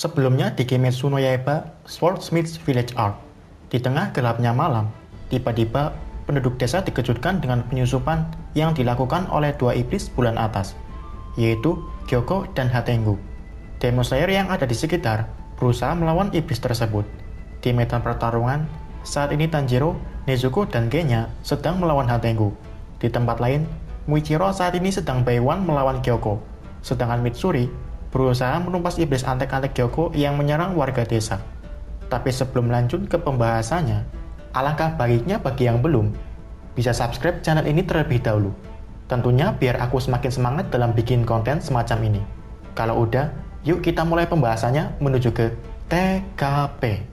Sebelumnya di Kimetsu no Yaiba Swordsmith's Village Arc, di tengah gelapnya malam, tiba-tiba penduduk desa dikejutkan dengan penyusupan yang dilakukan oleh dua iblis bulan atas, yaitu Gyoko dan Hatengu. Demon Slayer yang ada di sekitar berusaha melawan iblis tersebut. Di medan pertarungan, saat ini Tanjiro, Nezuko, dan Genya sedang melawan Hatengu. Di tempat lain, Muichiro saat ini sedang Baiwan melawan Gyoko, sedangkan Mitsuri berusaha menumpas iblis antek-antek Gyoko yang menyerang warga desa. Tapi sebelum lanjut ke pembahasannya, alangkah baiknya bagi yang belum, bisa subscribe channel ini terlebih dahulu. Tentunya biar aku semakin semangat dalam bikin konten semacam ini. Kalau udah, yuk kita mulai pembahasannya menuju ke TKP.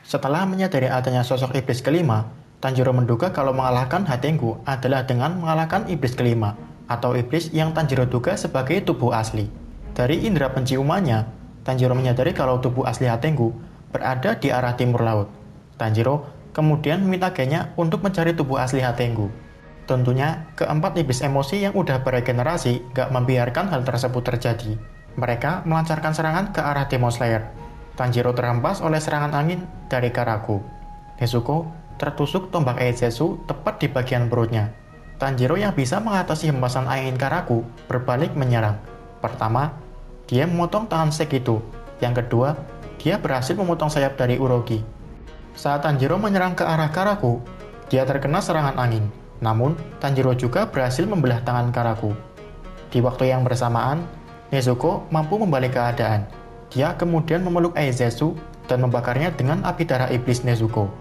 Setelah menyadari adanya sosok iblis kelima, Tanjiro menduga kalau mengalahkan Hatengu adalah dengan mengalahkan iblis kelima, atau iblis yang Tanjiro duga sebagai tubuh asli. Dari indera penciumannya, Tanjiro menyadari kalau tubuh asli Hatengu berada di arah timur laut. Tanjiro kemudian meminta Genya untuk mencari tubuh asli Hatengu. Tentunya, keempat iblis emosi yang udah beregenerasi gak membiarkan hal tersebut terjadi. Mereka melancarkan serangan ke arah Demon Slayer. Tanjiro terhempas oleh serangan angin dari Karaku. Nezuko tertusuk tombak Eizetsu tepat di bagian perutnya. Tanjiro yang bisa mengatasi hempasan angin Karaku berbalik menyerang. Pertama, dia memotong tangan Sekito. Yang kedua, dia berhasil memotong sayap dari Urogi. Saat Tanjiro menyerang ke arah Karaku, dia terkena serangan angin. Namun, Tanjiro juga berhasil membelah tangan Karaku. Di waktu yang bersamaan, Nezuko mampu membalik keadaan. Dia kemudian memeluk Eizetsu dan membakarnya dengan api darah iblis Nezuko.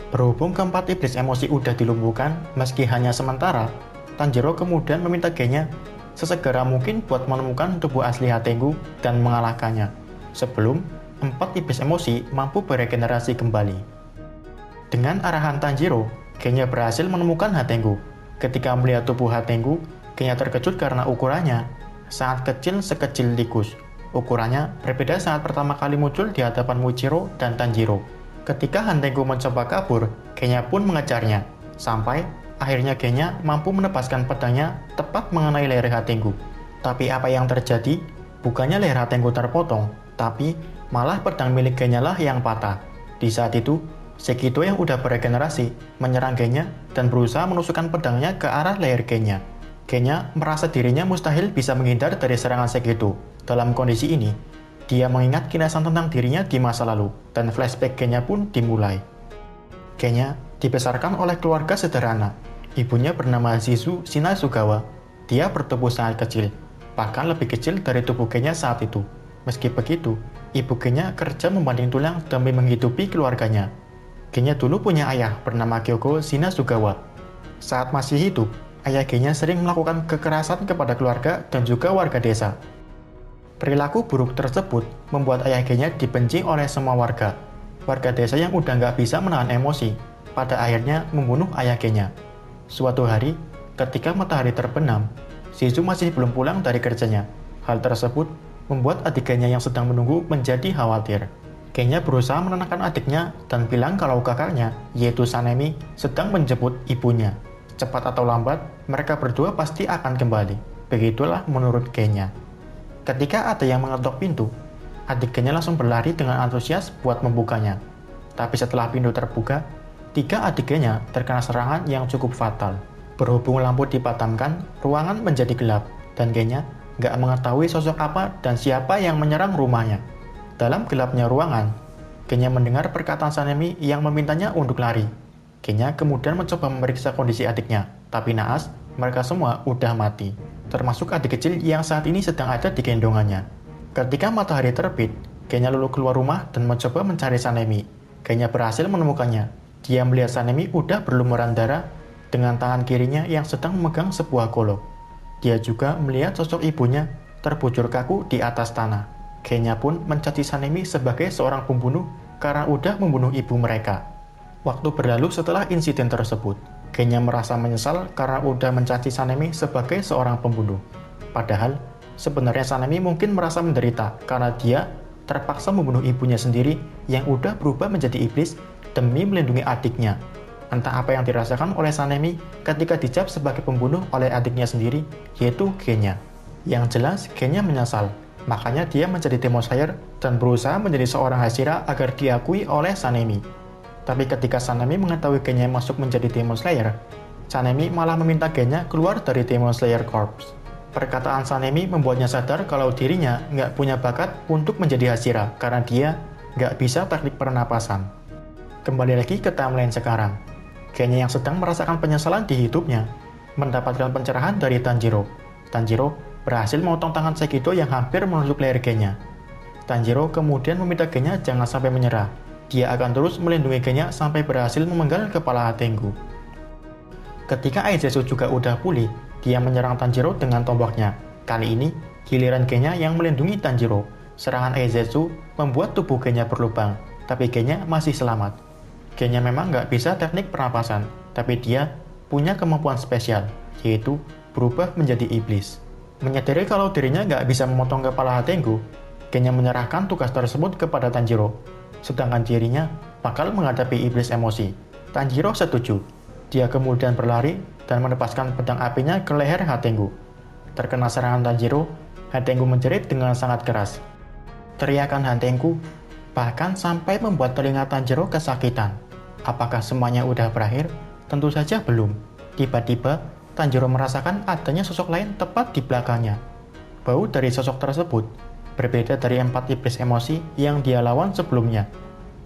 Berhubung keempat iblis emosi udah dilumpuhkan, meski hanya sementara, Tanjiro kemudian meminta Genya sesegera mungkin buat menemukan tubuh asli Hatengu dan mengalahkannya, sebelum empat iblis emosi mampu beregenerasi kembali. Dengan arahan Tanjiro, Genya berhasil menemukan Hatengu. Ketika melihat tubuh Hatengu, Genya terkejut karena ukurannya sangat kecil sekecil tikus. Ukurannya berbeda saat pertama kali muncul di hadapan Muichiro dan Tanjiro. Ketika Hatengu mencoba kabur, Genya pun mengejarnya, sampai akhirnya Genya mampu menepaskan pedangnya tepat mengenai leher Hatengu. Tapi apa yang terjadi? Bukannya leher Hatengu terpotong, tapi malah pedang milik Genya lah yang patah. Di saat itu, Sekito yang udah beregenerasi menyerang Genya dan berusaha menusukkan pedangnya ke arah leher Genya. Genya merasa dirinya mustahil bisa menghindar dari serangan Sekito. Dalam kondisi ini, dia mengingat kilasan tentang dirinya di masa lalu, dan flashback Genya pun dimulai. Genya dibesarkan oleh keluarga sederhana. Ibunya bernama Zizu Shinasugawa. Dia bertubuh sangat kecil, bahkan lebih kecil dari tubuh Genya saat itu. Meski begitu, ibu Genya kerja membanting tulang demi menghidupi keluarganya. Genya dulu punya ayah bernama Gyoko Shinasugawa. Saat masih hidup, ayah Genya sering melakukan kekerasan kepada keluarga dan juga warga desa. Perilaku buruk tersebut membuat ayah Genya dibenci oleh semua warga. Warga desa yang udah nggak bisa menahan emosi, pada akhirnya membunuh ayah Genya. Suatu hari, ketika matahari terbenam, Shizu masih belum pulang dari kerjanya. Hal tersebut membuat adik Genya yang sedang menunggu menjadi khawatir. Genya berusaha menenangkan adiknya dan bilang kalau kakaknya, yaitu Sanemi, sedang menjemput ibunya. Cepat atau lambat, mereka berdua pasti akan kembali. Begitulah menurut Genya. Ketika ada yang mengetok pintu, adik Genya langsung berlari dengan antusias buat membukanya. Tapi setelah pintu terbuka, 3 adik Genya terkena serangan yang cukup fatal. Berhubung lampu dipadamkan, ruangan menjadi gelap, dan Genya nggak mengetahui sosok apa dan siapa yang menyerang rumahnya. Dalam gelapnya ruangan, Genya mendengar perkataan Sanemi yang memintanya untuk lari. Genya kemudian mencoba memeriksa kondisi adiknya, tapi naas, mereka semua udah mati. Termasuk adik kecil yang saat ini sedang ada di gendongannya. Ketika matahari terbit, Genya lalu keluar rumah dan mencoba mencari Sanemi. Genya berhasil menemukannya. Dia melihat Sanemi udah berlumuran darah dengan tangan kirinya yang sedang memegang sebuah golok. Dia juga melihat sosok ibunya terbujur kaku di atas tanah. Genya pun mencaci Sanemi sebagai seorang pembunuh karena udah membunuh ibu mereka. Waktu berlalu setelah insiden tersebut, Genya merasa menyesal karena udah mencaci Sanemi sebagai seorang pembunuh. Padahal, sebenarnya Sanemi mungkin merasa menderita karena dia terpaksa membunuh ibunya sendiri yang udah berubah menjadi iblis demi melindungi adiknya. Entah apa yang dirasakan oleh Sanemi ketika dicap sebagai pembunuh oleh adiknya sendiri, yaitu Genya. Yang jelas, Genya menyesal. Makanya dia menjadi Demon Slayer dan berusaha menjadi seorang Hashira agar diakui oleh Sanemi. Tapi ketika Sanemi mengetahui gennya masuk menjadi Demon Slayer, Sanemi malah meminta gennya keluar dari Demon Slayer Corps. Perkataan Sanemi membuatnya sadar kalau dirinya nggak punya bakat untuk menjadi Hashira karena dia nggak bisa teknik pernapasan. Kembali lagi ke timeline sekarang. Gennya yang sedang merasakan penyesalan di hidupnya mendapatkan pencerahan dari Tanjiro. Tanjiro berhasil memotong tangan Sekido yang hampir menusuk leher gennya. Tanjiro kemudian meminta gennya jangan sampai menyerah. Dia akan terus melindungi gennya sampai berhasil memenggal kepala Hatengu. Ketika Aizetsu juga udah pulih, dia menyerang Tanjiro dengan tombaknya. Kali ini, giliran gennya yang melindungi Tanjiro. Serangan Aizetsu membuat tubuh gennya berlubang, tapi gennya masih selamat. Gennya memang nggak bisa teknik pernapasan, tapi dia punya kemampuan spesial, yaitu berubah menjadi iblis. Menyadari kalau dirinya nggak bisa memotong kepala Hatengu, gennya menyerahkan tugas tersebut kepada Tanjiro. Sedangkan dirinya bakal menghadapi iblis emosi. Tanjiro setuju. Dia kemudian berlari dan melepaskan pedang apinya ke leher Hatengu. Terkena serangan Tanjiro, Hatengu menjerit dengan sangat keras. Teriakan Hatengu bahkan sampai membuat telinga Tanjiro kesakitan. Apakah semuanya udah berakhir? Tentu saja belum. Tiba-tiba, Tanjiro merasakan adanya sosok lain tepat di belakangnya. Bau dari sosok tersebut berbeda dari 4 iblis emosi yang dia lawan sebelumnya.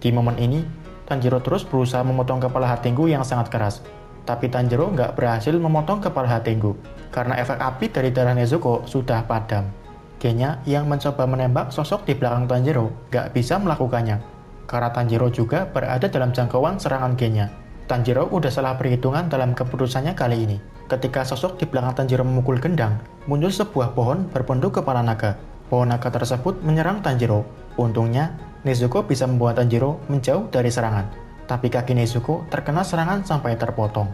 Di momen ini, Tanjiro terus berusaha memotong kepala Hatengu yang sangat keras. Tapi Tanjiro nggak berhasil memotong kepala Hatengu, karena efek api dari darah Nezuko sudah padam. Gennya yang mencoba menembak sosok di belakang Tanjiro nggak bisa melakukannya, karena Tanjiro juga berada dalam jangkauan serangan gennya. Tanjiro udah salah perhitungan dalam keputusannya kali ini. Ketika sosok di belakang Tanjiro memukul gendang, muncul sebuah pohon berbentuk kepala naga. Pohon naga tersebut menyerang Tanjiro. Untungnya, Nezuko bisa membuat Tanjiro menjauh dari serangan. Tapi kaki Nezuko terkena serangan sampai terpotong.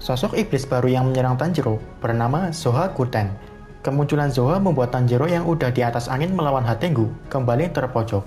Sosok iblis baru yang menyerang Tanjiro bernama Zoha Kuten. Kemunculan Zoha membuat Tanjiro yang udah di atas angin melawan Hatengu kembali terpojok.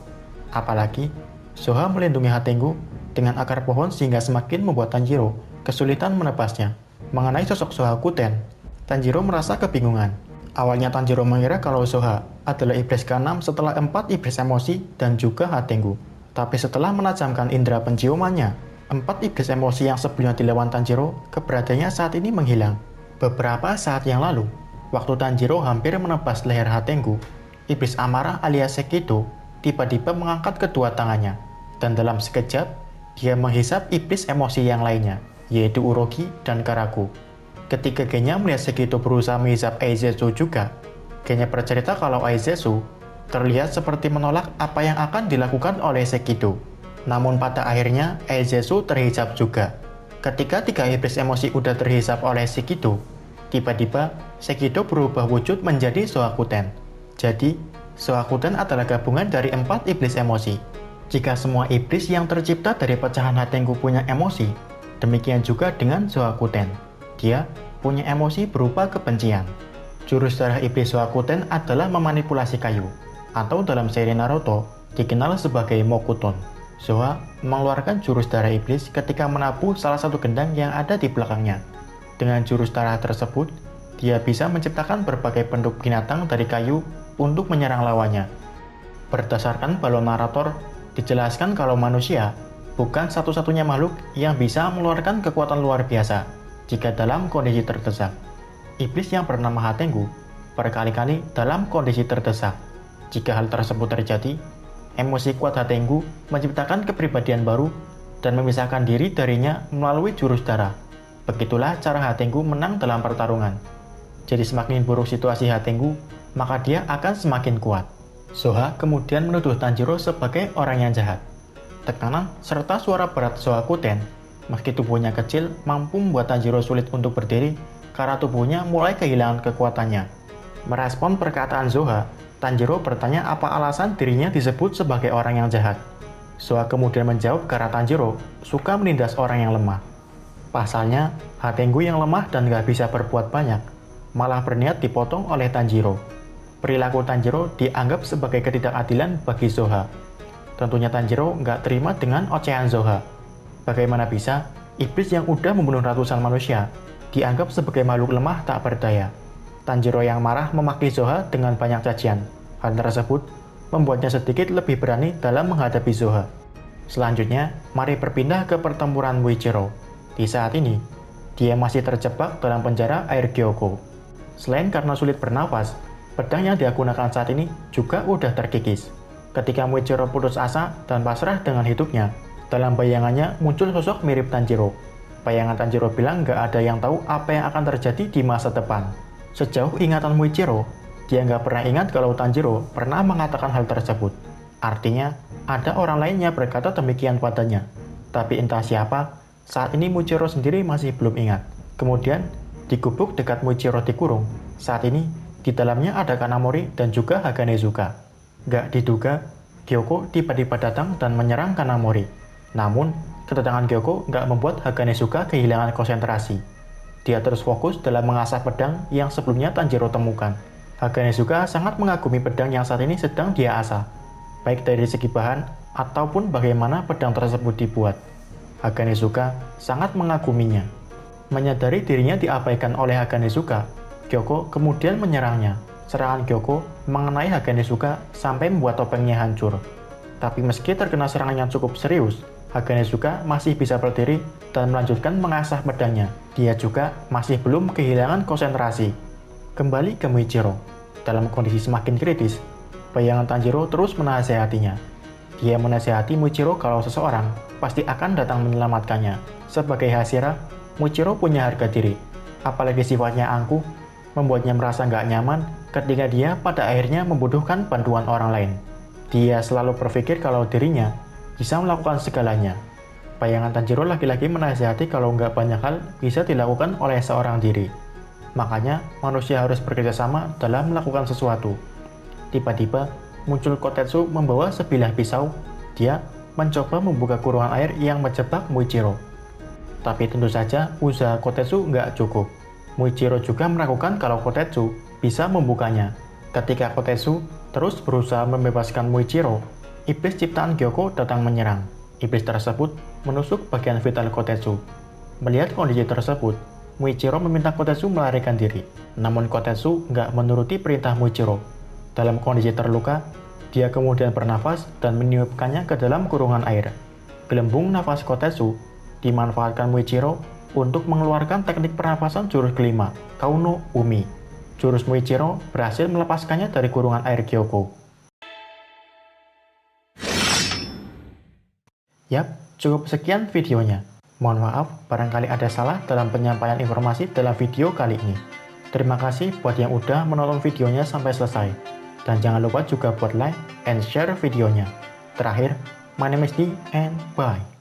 Apalagi, Zoha melindungi Hatengu dengan akar pohon sehingga semakin membuat Tanjiro kesulitan menepasnya. Mengenai sosok Zoha Kuten, Tanjiro merasa kebingungan. Awalnya Tanjiro mengira kalau Zoha adalah iblis ke-6 setelah 4 iblis emosi dan juga Hatengu. Tapi setelah menajamkan indera penciumannya, 4 iblis emosi yang sebelumnya dilawan Tanjiro, keberadaannya saat ini menghilang. Beberapa saat yang lalu, waktu Tanjiro hampir menebas leher Hatengu, iblis amarah alias Sekido tiba-tiba mengangkat kedua tangannya. Dan dalam sekejap, dia menghisap iblis emosi yang lainnya, yaitu Urogi dan Karaku. Ketika gennya melihat Sekido berusaha menghisap Aizetsu juga, gennya bercerita kalau Aizetsu terlihat seperti menolak apa yang akan dilakukan oleh Sekido. Namun pada akhirnya Aizetsu terhisap juga. Ketika 3 iblis emosi udah terhisap oleh Sekido, tiba-tiba Sekido berubah wujud menjadi Zohakuten. Jadi, Zohakuten adalah gabungan dari 4 iblis emosi. Jika semua iblis yang tercipta dari pecahan Hatengu punya emosi, demikian juga dengan Zohakuten. Dia punya emosi berupa kebencian. Jurus darah iblis Zohakuten adalah memanipulasi kayu, atau dalam seri Naruto dikenal sebagai Mokuton. Zoha mengeluarkan jurus darah iblis ketika menabuh salah satu gendang yang ada di belakangnya. Dengan jurus darah tersebut, dia bisa menciptakan berbagai bentuk binatang dari kayu untuk menyerang lawannya. Berdasarkan balon narator, dijelaskan kalau manusia bukan satu-satunya makhluk yang bisa mengeluarkan kekuatan luar biasa jika dalam kondisi terdesak. Iblis yang bernama Hatengu berkali-kali dalam kondisi terdesak. Jika hal tersebut terjadi, emosi kuat Hatengu menciptakan kepribadian baru dan memisahkan diri darinya melalui jurus darah. Begitulah cara Hatengu menang dalam pertarungan. Jadi semakin buruk situasi Hatengu, maka dia akan semakin kuat. Zoha kemudian menuduh Tanjiro sebagai orang yang jahat. Tekanan serta suara berat Zohakuten, meski tubuhnya kecil, mampu membuat Tanjiro sulit untuk berdiri karena tubuhnya mulai kehilangan kekuatannya. Merespon perkataan Zoha, Tanjiro bertanya apa alasan dirinya disebut sebagai orang yang jahat. Zoha kemudian menjawab karena Tanjiro suka menindas orang yang lemah. Pasalnya, Hatengu yang lemah dan gak bisa berbuat banyak, malah berniat dipotong oleh Tanjiro. Perilaku Tanjiro dianggap sebagai ketidakadilan bagi Zoha. Tentunya Tanjiro nggak terima dengan ocehan Zoha. Bagaimana bisa iblis yang udah membunuh ratusan manusia dianggap sebagai makhluk lemah tak berdaya? Tanjiro yang marah memaki Zoha dengan banyak cacian. Hal tersebut membuatnya sedikit lebih berani dalam menghadapi Zoha. Selanjutnya, mari berpindah ke pertempuran Muichiro. Di saat ini, dia masih terjebak dalam penjara air Gyoko. Selain karena sulit bernafas, pedang yang dia gunakan saat ini juga udah terkikis. Ketika Muichiro putus asa dan pasrah dengan hidupnya, dalam bayangannya muncul sosok mirip Tanjiro. Bayangan Tanjiro bilang nggak ada yang tahu apa yang akan terjadi di masa depan. Sejauh ingatan Muichiro, dia nggak pernah ingat kalau Tanjiro pernah mengatakan hal tersebut. Artinya, ada orang lain yang berkata demikian padanya. Tapi entah siapa, saat ini Muichiro sendiri masih belum ingat. Kemudian, di gubuk dekat Muichiro dikurung, saat ini di dalamnya ada Kanamori dan juga Haganezuka. Nggak diduga, Gyoko tiba-tiba datang dan menyerang Kanamori. Namun, kedatangan Gyoko nggak membuat Haganezuka kehilangan konsentrasi. Dia terus fokus dalam mengasah pedang yang sebelumnya Tanjiro temukan. Haganezuka sangat mengagumi pedang yang saat ini sedang dia asah, baik dari segi bahan ataupun bagaimana pedang tersebut dibuat. Haganezuka sangat mengaguminya. Menyadari dirinya diabaikan oleh Haganezuka, Gyoko kemudian menyerangnya. Serangan Gyoko mengenai Haganezuka sampai membuat topengnya hancur. Tapi meski terkena serangan yang cukup serius, Haganezuka masih bisa berdiri dan melanjutkan mengasah pedangnya. Dia juga masih belum kehilangan konsentrasi. Kembali ke Muichiro. Dalam kondisi semakin kritis, bayangan Tanjiro terus menasehatinya. Dia menasehati Muichiro kalau seseorang pasti akan datang menyelamatkannya. Sebagai Hashira, Muichiro punya harga diri. Apalagi sifatnya angkuh, membuatnya merasa nggak nyaman ketika dia pada akhirnya membutuhkan bantuan orang lain. Dia selalu berpikir kalau dirinya bisa melakukan segalanya. Bayangan Tanjiro lagi-lagi menasihati kalau nggak banyak hal bisa dilakukan oleh seorang diri. Makanya, manusia harus bekerja sama dalam melakukan sesuatu. Tiba-tiba, muncul Kotetsu membawa sebilah pisau. Dia mencoba membuka kurungan air yang menjebak Muichiro. Tapi tentu saja, usaha Kotetsu nggak cukup. Muichiro juga meragukan kalau Kotetsu bisa membukanya. Ketika Kotetsu terus berusaha membebaskan Muichiro, iblis ciptaan Gyoko datang menyerang. Iblis tersebut menusuk bagian vital Kotetsu. Melihat kondisi tersebut, Muichiro meminta Kotetsu melarikan diri. Namun Kotetsu nggak menuruti perintah Muichiro. Dalam kondisi terluka, dia kemudian bernafas dan meniupkannya ke dalam kurungan air. Gelembung nafas Kotetsu dimanfaatkan Muichiro untuk mengeluarkan teknik pernafasan jurus kelima, Kauno Umi. Jurus Muichiro berhasil melepaskannya dari kurungan air Gyoko. Yap, cukup sekian videonya. Mohon maaf, barangkali ada salah dalam penyampaian informasi dalam video kali ini. Terima kasih buat yang udah menonton videonya sampai selesai. Dan jangan lupa juga buat like and share videonya. Terakhir, my name is D and bye.